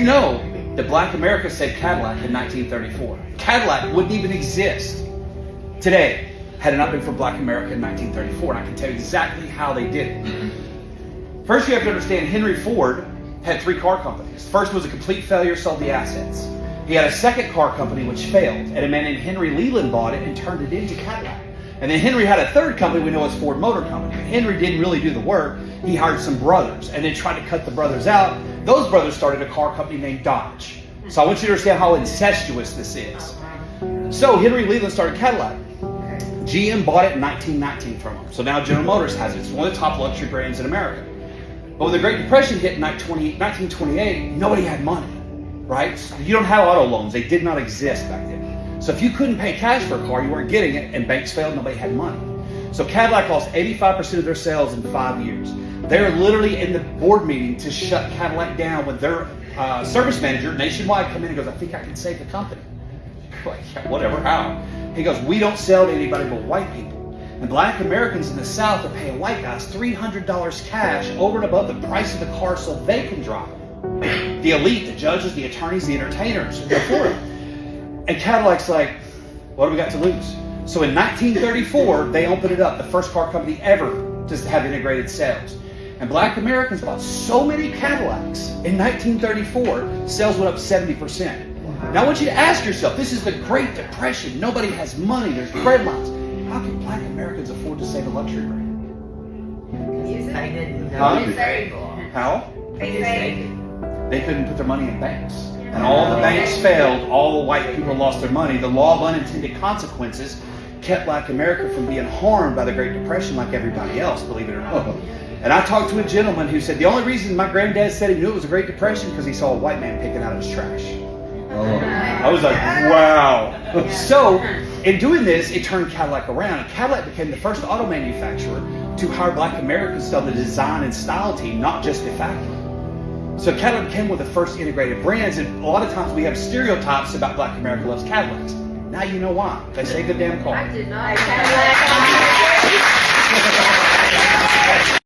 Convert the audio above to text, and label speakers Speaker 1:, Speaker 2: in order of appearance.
Speaker 1: know that Black America saved Cadillac in 1934? Cadillac wouldn't even exist today had it not been for Black America in 1934, and I can tell you exactly how they did it. First, you have to understand Henry Ford had 3 car companies. First was a complete failure, sold the assets. He had a second car company which failed, and a man named Henry Leland bought it and turned it into Cadillac. And then Henry had a third company we know as Ford Motor Company. But Henry didn't really do the work. He hired some brothers and then tried to cut the brothers out. Those brothers started a car company named Dodge. So I want you to understand how incestuous this is. So Henry Leland started Cadillac. GM bought it in 1919 from him. So now General Motors has it. It's one of the top luxury brands in America. But when the Great Depression hit in 1928, nobody had money, right? So you don't have auto loans. They did not exist back then. So if you couldn't pay cash for a car, you weren't getting it, and banks failed, nobody had money. So Cadillac lost 85% of their sales in 5 years. They're literally in the board meeting to shut Cadillac down with their service manager nationwide come in and goes, I think I can save the company. Like, yeah, whatever, how? He goes, we don't sell to anybody but white people. And Black Americans in the South are paying white guys $300 cash over and above the price of the car so they can drive it. The elite, the judges, the attorneys, the entertainers, they're for it. And Cadillac's like, what do we got to lose? So in 1934, they opened it up, the first car company ever to have integrated sales. And Black Americans bought so many Cadillacs in 1934, sales went up 70%. Now I want you to ask yourself, this is the Great Depression. Nobody has money, there's bread lines. How can Black Americans afford to save a luxury brand?
Speaker 2: I didn't know.
Speaker 1: Huh? How?
Speaker 2: They
Speaker 1: couldn't put their money in banks. And all the banks failed, all the white people lost their money. The law of unintended consequences kept Black America from being harmed by the Great Depression like everybody else, believe it or not. And I talked to a gentleman who said the only reason my granddad said he knew it was a Great Depression because he saw a white man picking out his trash. I was like, wow. So, in doing this, it turned Cadillac around. And Cadillac became the first auto manufacturer to hire Black Americans on the design and style team, not just the factory. So Cadillac became one of the first integrated brands, and a lot of times we have stereotypes about Black America loves Cadillacs. Now you know why. They save the damn car.
Speaker 2: I did not.